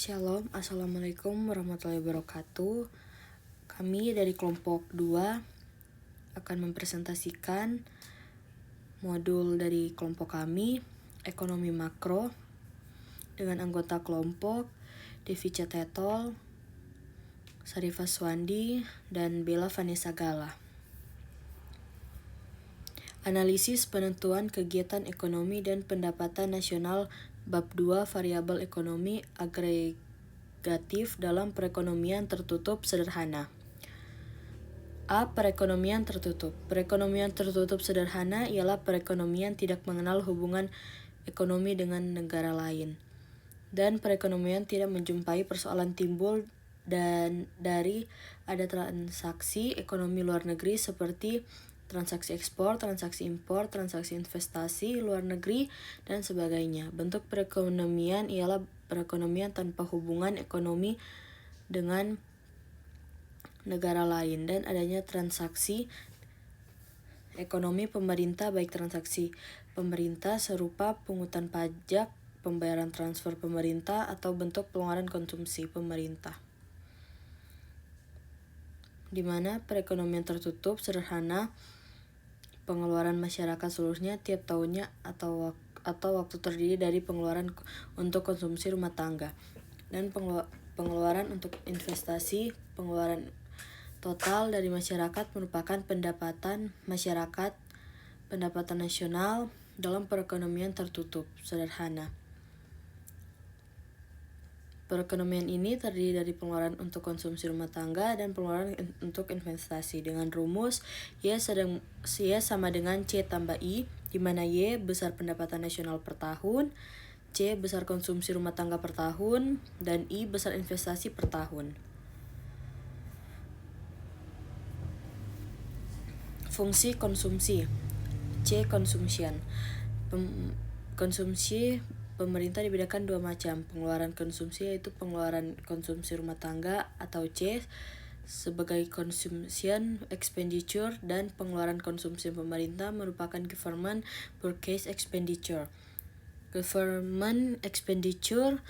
Shalom, Assalamualaikum warahmatullahi wabarakatuh. Kami dari kelompok 2 akan mempresentasikan modul dari kelompok kami, Ekonomi Makro, dengan anggota kelompok Devi Catetol, Sarifah Swandi, dan Bella Vanessa Gala. Analisis penentuan kegiatan ekonomi dan pendapatan nasional Bab 2 Variabel ekonomi agregatif dalam perekonomian tertutup sederhana. A. Perekonomian tertutup. Perekonomian tertutup sederhana ialah perekonomian tidak mengenal hubungan ekonomi dengan negara lain. Dan perekonomian tidak menjumpai persoalan timbul dan dari ada transaksi ekonomi luar negeri seperti transaksi ekspor, transaksi impor, transaksi investasi luar negeri, dan sebagainya. Bentuk perekonomian ialah perekonomian tanpa hubungan ekonomi dengan negara lain dan adanya transaksi ekonomi pemerintah, baik transaksi pemerintah serupa pungutan pajak, pembayaran transfer pemerintah, atau bentuk pengeluaran konsumsi pemerintah. Di mana perekonomian tertutup sederhana pengeluaran masyarakat seluruhnya tiap tahunnya atau waktu terdiri dari pengeluaran untuk konsumsi rumah tangga dan pengeluaran untuk investasi. Pengeluaran total dari masyarakat merupakan pendapatan masyarakat, pendapatan nasional dalam perekonomian tertutup sederhana. Perekonomian ini terdiri dari pengeluaran untuk konsumsi rumah tangga dan pengeluaran untuk investasi dengan rumus Y sama dengan C tambah I, di mana Y besar pendapatan nasional per tahun, C besar konsumsi rumah tangga per tahun, dan I besar investasi per tahun. Fungsi konsumsi C. Consumption. Konsumsi pemerintah dibedakan dua macam. Pengeluaran konsumsi yaitu pengeluaran konsumsi rumah tangga atau C sebagai consumption expenditure, dan pengeluaran konsumsi pemerintah merupakan government purchase expenditure. Government expenditure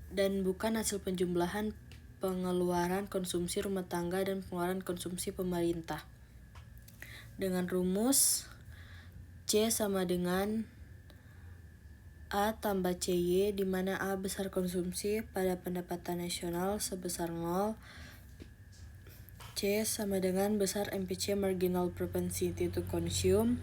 dan bukan hasil penjumlahan pengeluaran konsumsi rumah tangga dan pengeluaran konsumsi pemerintah. Dengan rumus C sama dengan A tambah CY, di mana A besar konsumsi pada pendapatan nasional sebesar 0, C sama dengan besar MPC marginal propensity to consume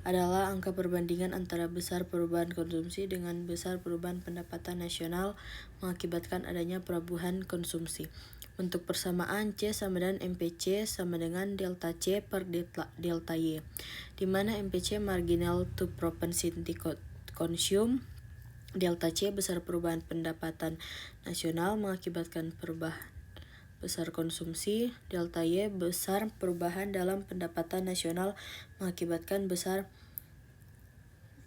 adalah angka perbandingan antara besar perubahan konsumsi dengan besar perubahan pendapatan nasional mengakibatkan adanya perubahan konsumsi. Bentuk persamaan C sama dengan MPC sama dengan delta C per delta Y, di mana MPC marginal to propensity consume, delta C besar perubahan pendapatan nasional mengakibatkan perubahan besar konsumsi, delta Y besar perubahan dalam pendapatan nasional mengakibatkan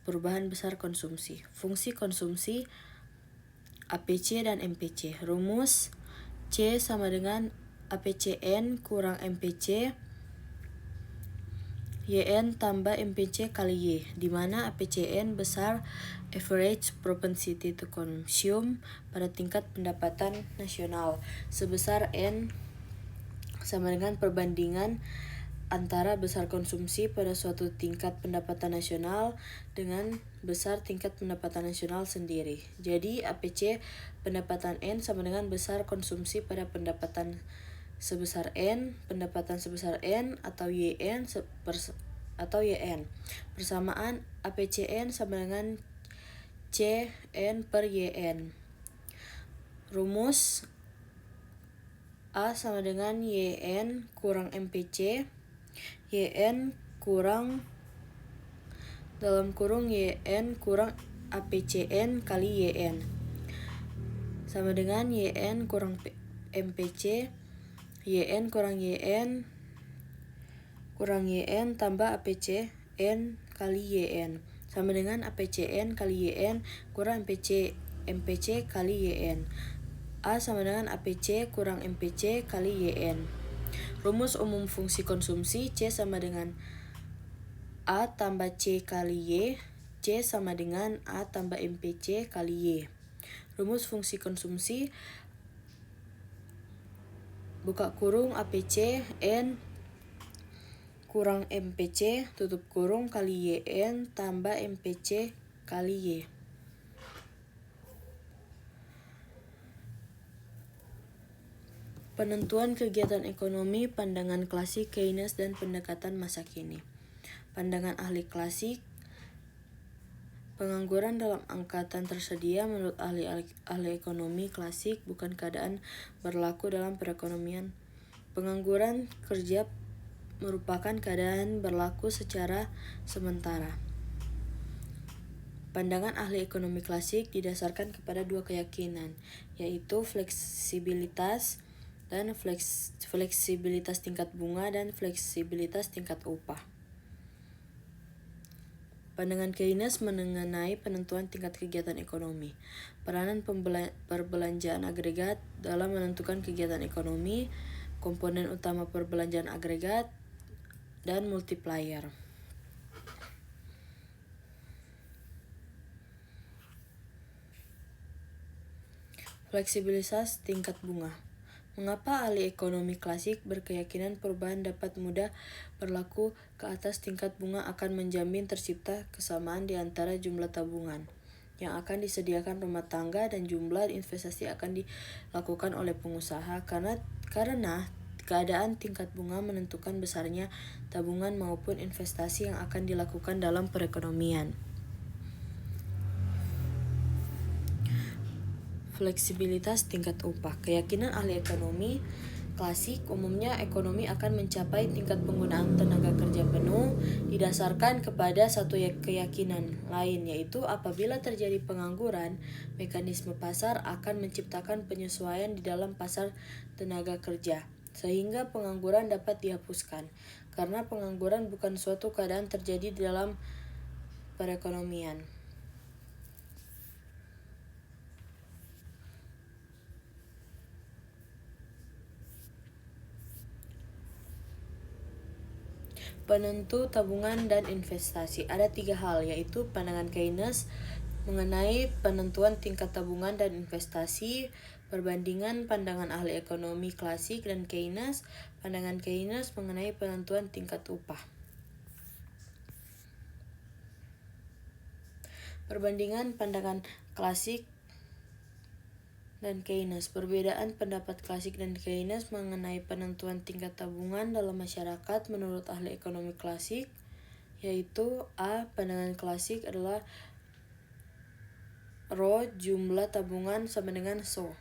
perubahan besar konsumsi. Fungsi konsumsi APC dan MPC. Rumus C sama dengan APCN kurang MPC YN tambah MPC kali Y, di mana APCN besar average propensity to consume pada tingkat pendapatan nasional sebesar N sama dengan perbandingan antara besar konsumsi pada suatu tingkat pendapatan nasional dengan besar tingkat pendapatan nasional sendiri. Jadi APC pendapatan N sama dengan besar konsumsi pada pendapatan sebesar N, pendapatan sebesar N atau YN persamaan APCN sama dengan CN per YN. Rumus A sama dengan YN kurang MPC, YN kurang dalam kurung YN kurang APCN kali YN sama dengan YN kurang MPC, YN kurang YN tambah APCN kali YN sama dengan APCN kali YN kurang MPC kali YN. A sama dengan APC kurang MPC kali YN. Rumus umum fungsi konsumsi C sama dengan A tambah C kali Y, C sama dengan A tambah MPC kali Y. Rumus fungsi konsumsi buka kurung APC N kurang MPC tutup kurung kali YN tambah MPC kali Y. Penentuan kegiatan ekonomi, pandangan klasik Keynes dan pendekatan masa kini. Pandangan ahli klasik, pengangguran dalam angkatan tersedia menurut ahli ekonomi klasik bukan keadaan berlaku dalam perekonomian. Pengangguran kerja merupakan keadaan berlaku secara sementara. Pandangan ahli ekonomi klasik didasarkan kepada dua keyakinan, yaitu fleksibilitas tingkat bunga dan fleksibilitas tingkat upah. Pandangan Keynes mengenai penentuan tingkat kegiatan ekonomi. Peranan perbelanjaan agregat dalam menentukan kegiatan ekonomi, komponen utama perbelanjaan agregat, dan multiplier. Fleksibilitas tingkat bunga. Mengapa ahli ekonomi klasik berkeyakinan perubahan dapat mudah berlaku ke atas tingkat bunga akan menjamin tercipta kesamaan di antara jumlah tabungan yang akan disediakan rumah tangga dan jumlah investasi akan dilakukan oleh pengusaha karena keadaan tingkat bunga menentukan besarnya tabungan maupun investasi yang akan dilakukan dalam perekonomian. Fleksibilitas tingkat upah. Keyakinan ahli ekonomi klasik umumnya ekonomi akan mencapai tingkat penggunaan tenaga kerja penuh didasarkan kepada satu keyakinan lain, yaitu apabila terjadi pengangguran, mekanisme pasar akan menciptakan penyesuaian di dalam pasar tenaga kerja sehingga pengangguran dapat dihapuskan, karena pengangguran bukan suatu keadaan terjadi di dalam perekonomian. Penentu tabungan dan investasi. Ada 3 hal, yaitu pandangan Keynes mengenai penentuan tingkat tabungan dan investasi, perbandingan pandangan ahli ekonomi klasik dan Keynes, pandangan Keynes mengenai penentuan tingkat upah. Perbandingan pandangan klasik dan Keynes. Perbedaan pendapat klasik dan Keynes mengenai penentuan tingkat tabungan dalam masyarakat menurut ahli ekonomi klasik, yaitu A. Pandangan klasik adalah Rho jumlah tabungan sama dengan SO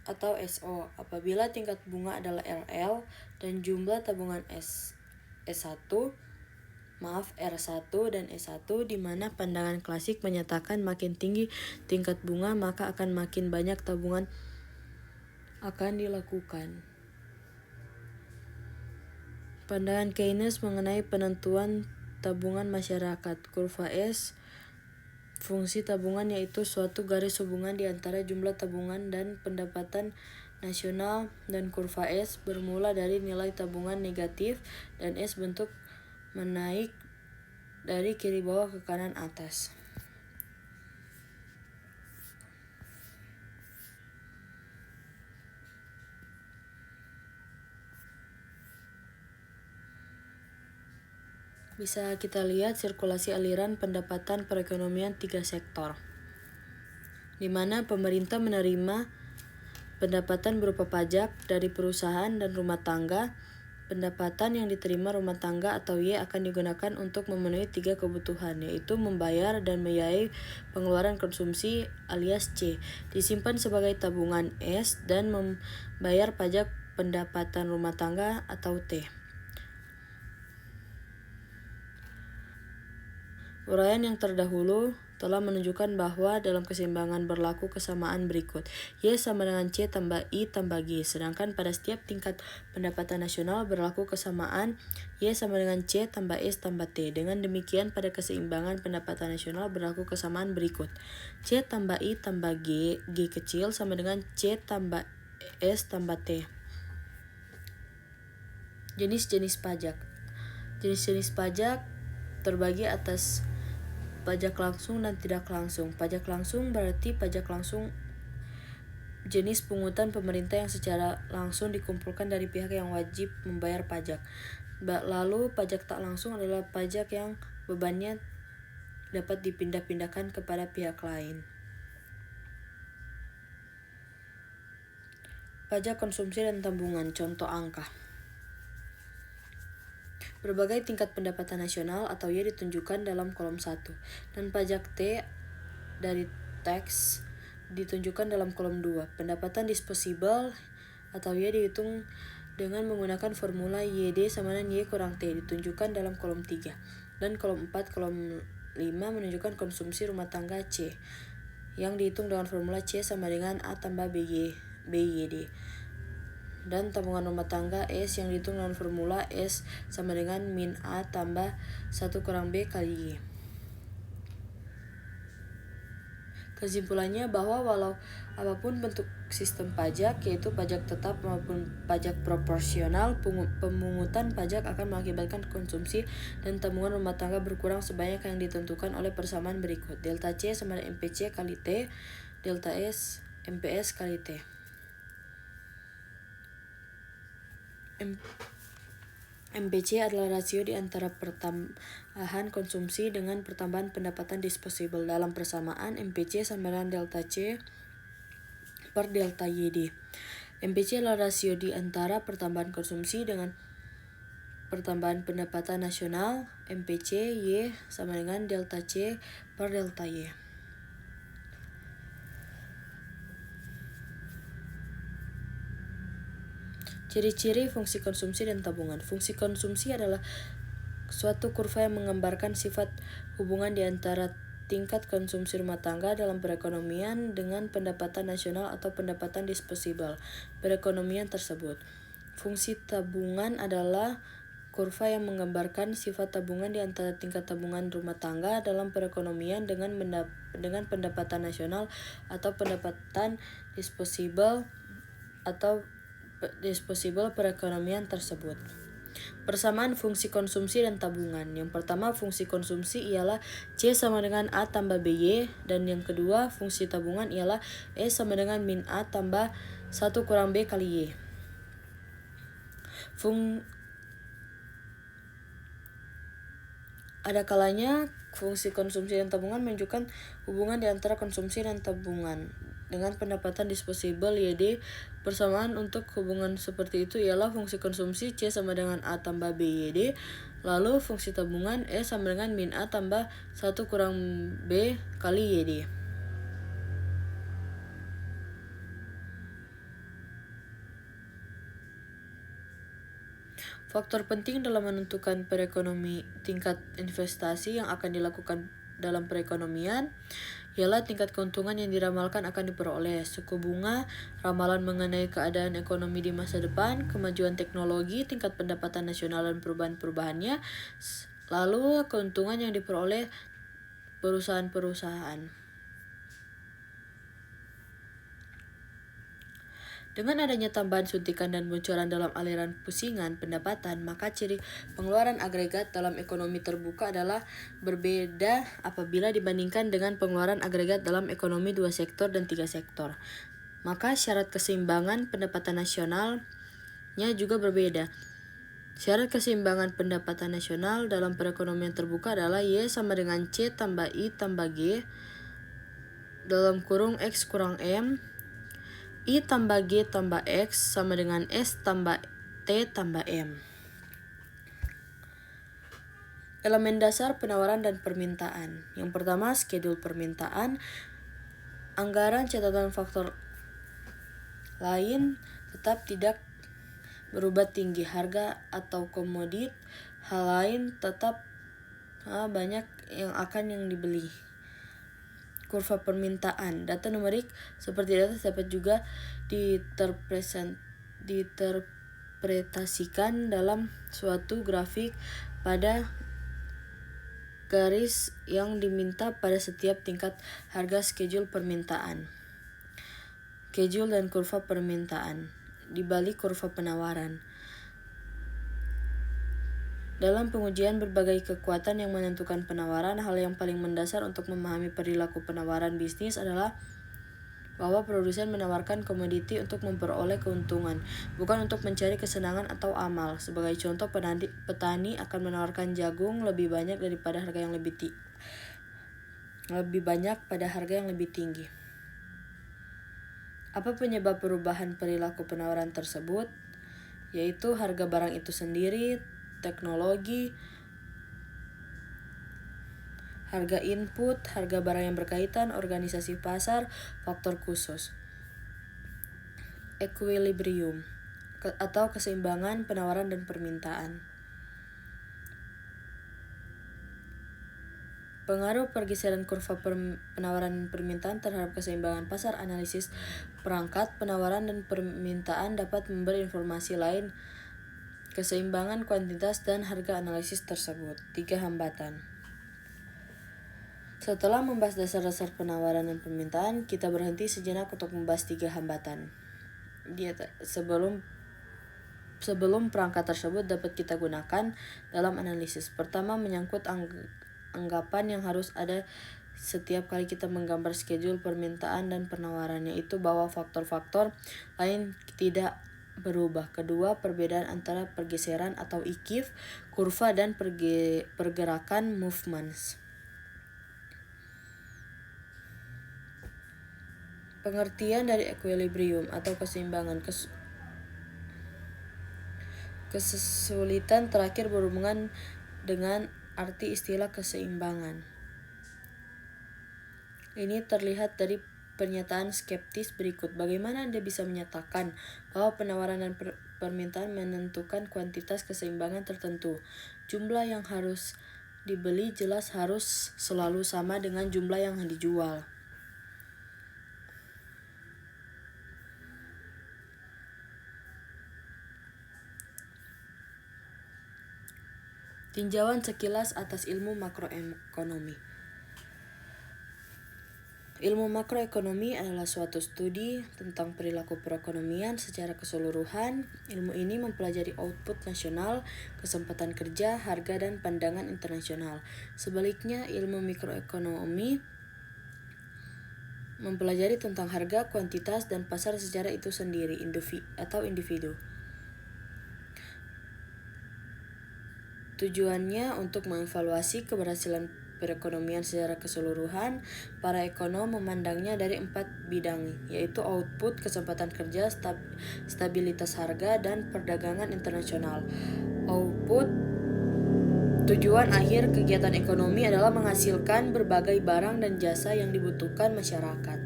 atau SO apabila tingkat bunga adalah RL dan jumlah tabungan R1 dan S1, di mana pandangan klasik menyatakan makin tinggi tingkat bunga maka akan makin banyak tabungan akan dilakukan. Pandangan Keynes mengenai penentuan tabungan masyarakat. Kurva S fungsi tabungan yaitu suatu garis hubungan di antara jumlah tabungan dan pendapatan nasional, dan kurva S bermula dari nilai tabungan negatif dan S bentuk menaik dari kiri bawah ke kanan atas. Bisa kita lihat sirkulasi aliran pendapatan perekonomian 3 sektor, di mana pemerintah menerima pendapatan berupa pajak dari perusahaan dan rumah tangga. Pendapatan yang diterima rumah tangga atau Y akan digunakan untuk memenuhi 3 kebutuhan, yaitu membayar dan membiayai pengeluaran konsumsi alias C, disimpan sebagai tabungan S, dan membayar pajak pendapatan rumah tangga atau T. Uraian yang terdahulu telah menunjukkan bahwa dalam keseimbangan berlaku kesamaan berikut. Y sama dengan C tambah I tambah G. Sedangkan pada setiap tingkat pendapatan nasional berlaku kesamaan Y sama dengan C tambah S tambah T. Dengan demikian pada keseimbangan pendapatan nasional berlaku kesamaan berikut. C tambah I tambah G, G kecil sama dengan C tambah S tambah T. Jenis-jenis pajak. Jenis-jenis pajak terbagi atas pajak langsung dan tidak langsung. Pajak langsung berarti pajak langsung jenis pungutan pemerintah yang secara langsung dikumpulkan dari pihak yang wajib membayar pajak. Lalu pajak tak langsung adalah pajak yang bebannya dapat dipindah-pindahkan kepada pihak lain. Pajak konsumsi dan tabungan, contoh angka. Berbagai tingkat pendapatan nasional atau Y ditunjukkan dalam kolom 1, dan pajak T dari tax ditunjukkan dalam kolom 2. Pendapatan disposable atau Y dihitung dengan menggunakan formula YD sama dengan Y kurang T ditunjukkan dalam kolom 3. Dan kolom 4, kolom 5 menunjukkan konsumsi rumah tangga C yang dihitung dengan formula C sama dengan A tambah BYD. Dan tabungan rumah tangga S yang dihitung dengan formula S sama dengan min A tambah 1 kurang B kali Y. Kesimpulannya bahwa walau apapun bentuk sistem pajak, yaitu pajak tetap maupun pajak proporsional, pemungutan pajak akan mengakibatkan konsumsi dan tabungan rumah tangga berkurang sebanyak yang ditentukan oleh persamaan berikut. Delta C sama dengan MPC kali T, delta S MPS kali T. MPC adalah rasio di antara pertambahan konsumsi dengan pertambahan pendapatan disposable. Dalam persamaan, MPC sama dengan delta C per delta YD. MPC adalah rasio di antara pertambahan konsumsi dengan pertambahan pendapatan nasional. MPC Y sama dengan delta C per delta Y. Ciri-ciri fungsi konsumsi dan tabungan. Fungsi konsumsi adalah suatu kurva yang menggambarkan sifat hubungan di antara tingkat konsumsi rumah tangga dalam perekonomian dengan pendapatan nasional atau pendapatan disposable perekonomian tersebut. Fungsi tabungan adalah kurva yang menggambarkan sifat tabungan di antara tingkat tabungan rumah tangga dalam perekonomian dengan pendapatan nasional atau pendapatan disposable perekonomian tersebut. Persamaan fungsi konsumsi dan tabungan. Yang pertama, fungsi konsumsi ialah C sama dengan A tambah BY, dan yang kedua, fungsi tabungan ialah E sama dengan min A tambah 1 kurang B kali Y. Ada kalanya fungsi konsumsi dan tabungan menunjukkan hubungan di antara konsumsi dan tabungan dengan pendapatan disposable YD. Persamaan untuk hubungan seperti itu ialah fungsi konsumsi C sama dengan A tambah BYD, lalu fungsi tabungan E sama dengan min A tambah 1 kurang B kali YD. Faktor penting dalam menentukan tingkat investasi yang akan dilakukan dalam perekonomian ialah tingkat keuntungan yang diramalkan akan diperoleh, suku bunga, ramalan mengenai keadaan ekonomi di masa depan, kemajuan teknologi, tingkat pendapatan nasional dan perubahan-perubahannya, lalu keuntungan yang diperoleh perusahaan-perusahaan. Dengan adanya tambahan suntikan dan bocoran dalam aliran pusingan pendapatan, maka ciri pengeluaran agregat dalam ekonomi terbuka adalah berbeda apabila dibandingkan dengan pengeluaran agregat dalam ekonomi 2 sektor dan 3 sektor. Maka syarat keseimbangan pendapatan nasionalnya juga berbeda. Syarat keseimbangan pendapatan nasional dalam perekonomian terbuka adalah Y sama dengan C tambah I tambah G dalam kurung X kurang M, I tambah G tambah X sama dengan S tambah T tambah M. Elemen dasar penawaran dan permintaan. Yang pertama, skedul permintaan. Anggaran catatan faktor lain tetap tidak berubah tinggi harga atau komodit. Hal lain tetap banyak yang dibeli. Kurva permintaan. Data numerik seperti data dapat juga diterpretasikan dalam suatu grafik pada garis yang diminta pada setiap tingkat harga schedule permintaan. Schedule dan kurva permintaan di balik kurva penawaran. Dalam pengujian berbagai kekuatan yang menentukan penawaran, hal yang paling mendasar untuk memahami perilaku penawaran bisnis adalah bahwa produsen menawarkan komoditi untuk memperoleh keuntungan, bukan untuk mencari kesenangan atau amal. Sebagai contoh, petani akan menawarkan jagung lebih banyak pada harga yang lebih tinggi. Apa penyebab perubahan perilaku penawaran tersebut? Yaitu harga barang itu sendiri, teknologi, harga input, harga barang yang berkaitan, organisasi pasar, faktor khusus. Equilibrium atau keseimbangan penawaran dan permintaan. Pengaruh pergeseran kurva penawaran dan permintaan terhadap keseimbangan pasar. Analisis perangkat penawaran dan permintaan dapat memberi informasi lain keseimbangan kuantitas dan harga analisis tersebut. 3 hambatan. Setelah membahas dasar-dasar penawaran dan permintaan, kita berhenti sejenak untuk membahas 3 hambatan. Sebelum perangkat tersebut dapat kita gunakan dalam analisis. Pertama, menyangkut anggapan yang harus ada setiap kali kita menggambar schedule permintaan dan penawaran, yaitu bahwa faktor-faktor lain tidak berubah. Kedua, perbedaan antara pergeseran atau IKIF, kurva, dan pergerakan movements. Pengertian dari equilibrium atau keseimbangan. Kesulitan terakhir berhubungan dengan arti istilah keseimbangan. Ini terlihat dari pernyataan skeptis berikut. Bagaimana Anda bisa menyatakan bahwa penawaran dan permintaan menentukan kuantitas keseimbangan tertentu? Jumlah yang harus dibeli jelas harus selalu sama dengan jumlah yang dijual. Tinjauan sekilas atas ilmu makroekonomi. Ilmu makroekonomi adalah suatu studi tentang perilaku perekonomian secara keseluruhan. Ilmu ini mempelajari output nasional, kesempatan kerja, harga, dan pandangan internasional. Sebaliknya, ilmu mikroekonomi mempelajari tentang harga, kuantitas, dan pasar secara itu sendiri, individu. Tujuannya untuk mengevaluasi keberhasilan perekonomian secara keseluruhan. Para ekonom memandangnya dari 4 bidang, yaitu output, kesempatan kerja, stabilitas harga, dan perdagangan internasional. Output, tujuan akhir kegiatan ekonomi adalah menghasilkan berbagai barang dan jasa yang dibutuhkan masyarakat.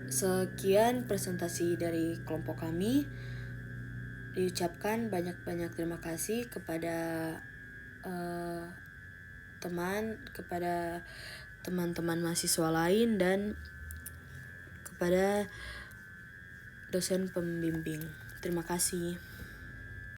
Sekian presentasi dari kelompok kami. Diucapkan banyak-banyak terima kasih kepada teman-teman mahasiswa lain dan kepada dosen pembimbing. Terima kasih.